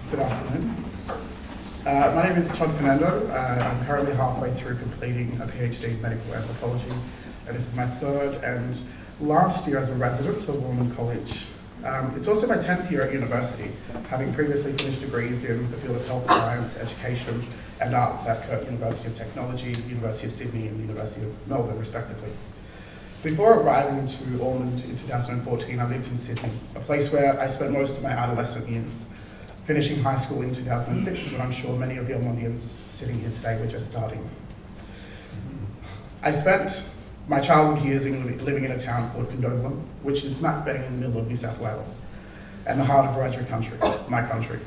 Good afternoon. My name is Todd Fernando. I'm currently halfway through completing a PhD in Medical Anthropology, and this is my third and last year as a resident of Warman College. It's also my 10th year at university, having previously finished degrees in the field of health science, education, and arts at Curtin University of Technology, the University of Sydney, and the University of Melbourne, respectively. Before arriving to Ormond in 2014, I lived in Sydney, a place where I spent most of my adolescent years, finishing high school in 2006, when I'm sure many of the Ormondians sitting here today were just starting. I spent my childhood years living in a town called Condobolin, which is smack bang in the middle of New South Wales, and the heart of Wiradjuri country, my country.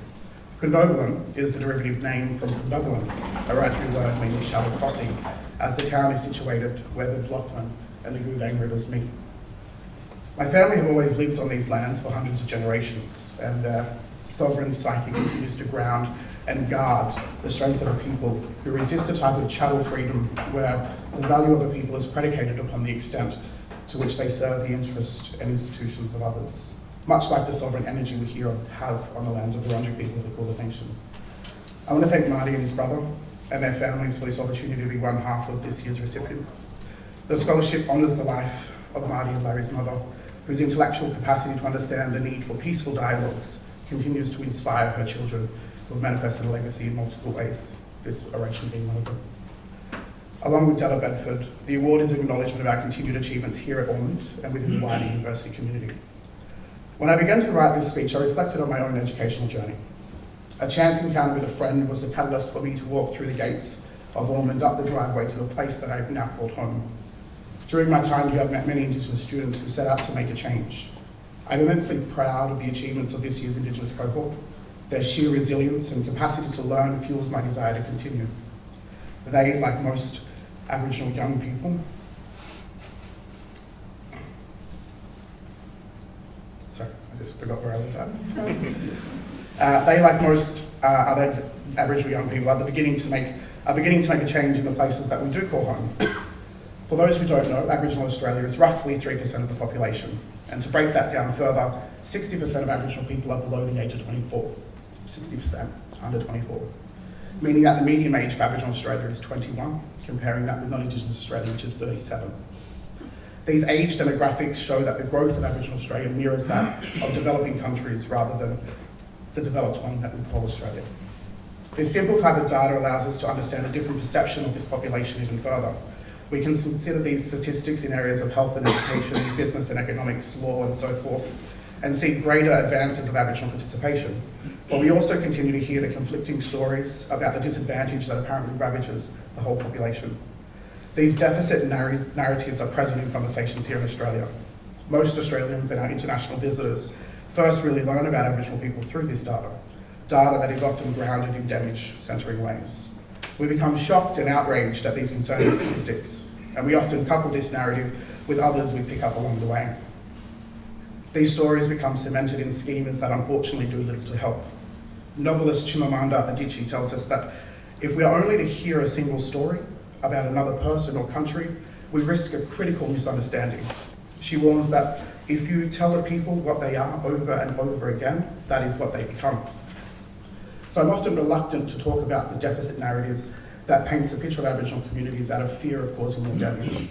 Condobolin is the derivative name from Condobolin, a Wiradjuri word meaning shallow crossing, as the town is situated where the Lachlan and the Goobang rivers meet. My family have always lived on these lands for hundreds of generations, and their sovereign psyche continues to ground and guard the strength of a people who resist a type of chattel freedom where the value of the people is predicated upon the extent to which they serve the interest and institutions of others, much like the sovereign energy we have on the lands of the Wiradjuri people of the Kalarie Nation. I want to thank Marty and his brother and their families for this opportunity to be one half of this year's recipient. The scholarship honours the life of Marty and Larry's mother, whose intellectual capacity to understand the need for peaceful dialogues continues to inspire her children, who have manifested a legacy in multiple ways, this oration being one of them. Along with Della Bedford, the award is an acknowledgement of our continued achievements here at Ormond and within the wider university community. When I began to write this speech, I reflected on my own educational journey. A chance encounter with a friend was the catalyst for me to walk through the gates of Ormond up the driveway to the place that I've now called home. During my time here, I've met many Indigenous students who set out to make a change. I'm immensely proud of the achievements of this year's Indigenous cohort. Their sheer resilience and capacity to learn fuels my desire to continue. They, like most Aboriginal young people, sorry, I just forgot where I was at. They, like most other Aboriginal young people, are beginning to make a change in the places that we do call home. For those who don't know, Aboriginal Australia is roughly 3% of the population. And to break that down further, 60% of Aboriginal people are below the age of 24. 60% under 24. Meaning that the median age for Aboriginal Australia is 21, comparing that with non-Indigenous Australia, which is 37. These age demographics show that the growth of Aboriginal Australia mirrors that of developing countries rather than the developed one that we call Australia. This simple type of data allows us to understand a different perception of this population even further. We can consider these statistics in areas of health and education, business and economics, law and so forth, and see greater advances of Aboriginal participation. But we also continue to hear the conflicting stories about the disadvantage that apparently ravages the whole population. These deficit narratives are present in conversations here in Australia. Most Australians and our international visitors first really learn about Aboriginal people through this data that is often grounded in damage-centering ways. We become shocked and outraged at these concerning statistics, and we often couple this narrative with others we pick up along the way. These stories become cemented in schemas that unfortunately do little to help. Novelist Chimamanda Adichie tells us that if we are only to hear a single story about another person or country, we risk a critical misunderstanding. She warns that if you tell a people what they are over and over again, that is what they become. So I'm often reluctant to talk about the deficit narratives that paints a picture of Aboriginal communities out of fear of causing more damage.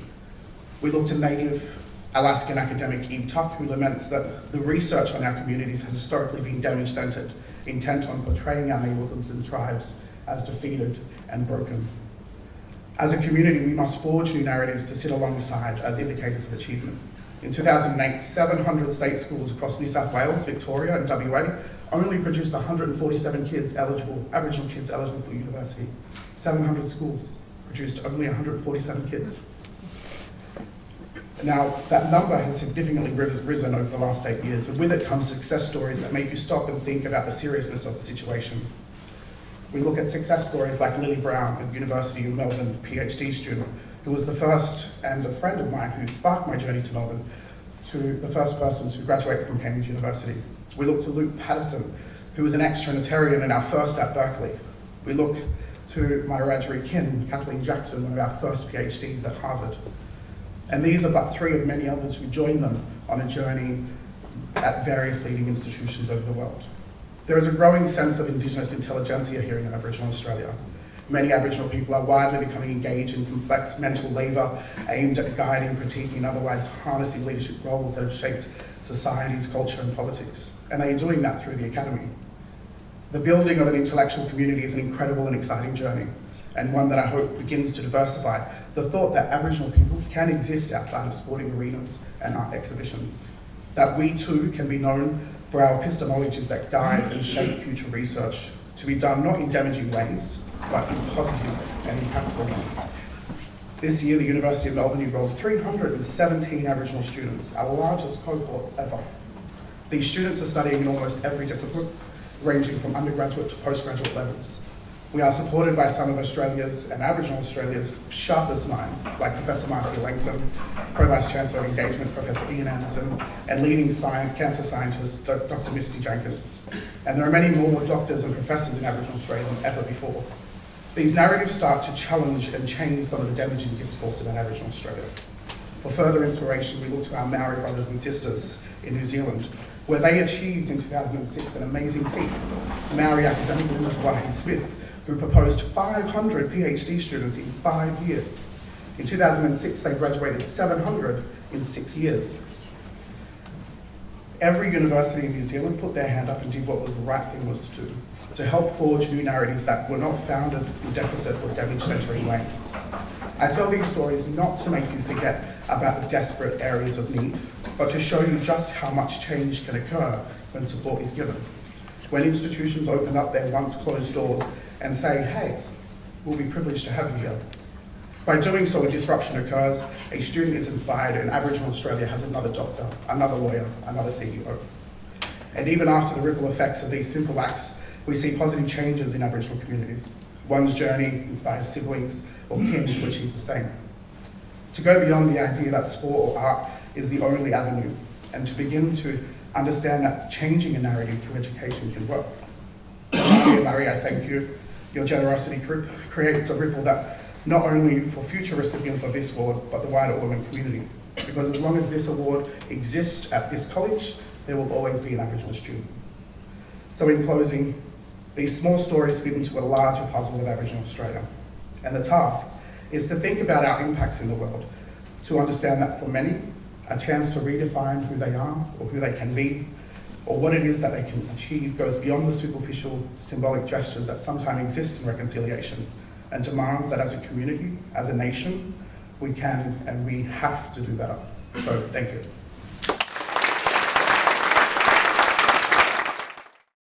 We look to native Alaskan academic Eve Tuck, who laments that the research on our communities has historically been damage-centered, intent on portraying our neighbourhoods and tribes as defeated and broken. As a community, we must forge new narratives to sit alongside as indicators of achievement. In 2008, 700 state schools across New South Wales, Victoria and WA only produced 147 Aboriginal kids eligible for university. 700 schools produced only 147 kids. Now, that number has significantly risen over the last 8 years, and with it comes success stories that make you stop and think about the seriousness of the situation. We look at success stories like Lily Brown at University of Melbourne, PhD student, who was the first, and a friend of mine who sparked my journey to Melbourne, to the first person to graduate from Cambridge University. We look to Luke Patterson, who was an ex-Trinitarian and our first at Berkeley. We look to my Wiradjuri kin, Kathleen Jackson, one of our first PhDs at Harvard. And these are but three of many others who joined them on a journey at various leading institutions over the world. There is a growing sense of Indigenous intelligentsia here in Aboriginal Australia. Many Aboriginal people are widely becoming engaged in complex mental labour aimed at guiding, critiquing, and otherwise harnessing leadership roles that have shaped society's culture and politics. And they are doing that through the academy. The building of an intellectual community is an incredible and exciting journey, and one that I hope begins to diversify the thought that Aboriginal people can exist outside of sporting arenas and art exhibitions. That we too can be known for our epistemologies that guide and shape future research, to be done not in damaging ways, but in positive and impactful ways. This year, the University of Melbourne enrolled 317 Aboriginal students, our largest cohort ever. These students are studying in almost every discipline, ranging from undergraduate to postgraduate levels. We are supported by some of Australia's and Aboriginal Australia's sharpest minds, like Professor Marcia Langton, Pro-Vice-Chancellor of Engagement, Professor Ian Anderson, and leading cancer scientist, Dr. Misty Jenkins. And there are many more doctors and professors in Aboriginal Australia than ever before. These narratives start to challenge and change some of the damaging discourse about Aboriginal Australia. For further inspiration, we look to our Maori brothers and sisters in New Zealand, where they achieved in 2006 an amazing feat. Maori academic Linda Tawahi-Smith, who proposed 500 PhD students in 5 years. In 2006, they graduated 700 in 6 years. Every university in New Zealand put their hand up and did what was the right thing was to help forge new narratives that were not founded in deficit or damage-centering ways. I tell these stories not to make you forget about the desperate areas of need, but to show you just how much change can occur when support is given. When institutions open up their once closed doors and say, hey, we'll be privileged to have you here. By doing so, a disruption occurs, a student is inspired, and Aboriginal Australia has another doctor, another lawyer, another CEO. And even after the ripple effects of these simple acts, we see positive changes in Aboriginal communities. One's journey inspires siblings or kin to achieve the same. To go beyond the idea that sport or art is the only avenue, and to begin to understand that changing a narrative through education can work. Murray, I thank you. Your generosity creates a ripple that not only for future recipients of this award, but the wider Ormond community. Because as long as this award exists at this college, there will always be an Aboriginal student. So in closing, these small stories fit into a larger puzzle of Aboriginal Australia. And the task is to think about our impacts in the world, to understand that for many, a chance to redefine who they are or who they can be, or what it is that they can achieve goes beyond the superficial symbolic gestures that sometimes exist in reconciliation, and demands that as a community, as a nation, we can and we have to do better. So thank you.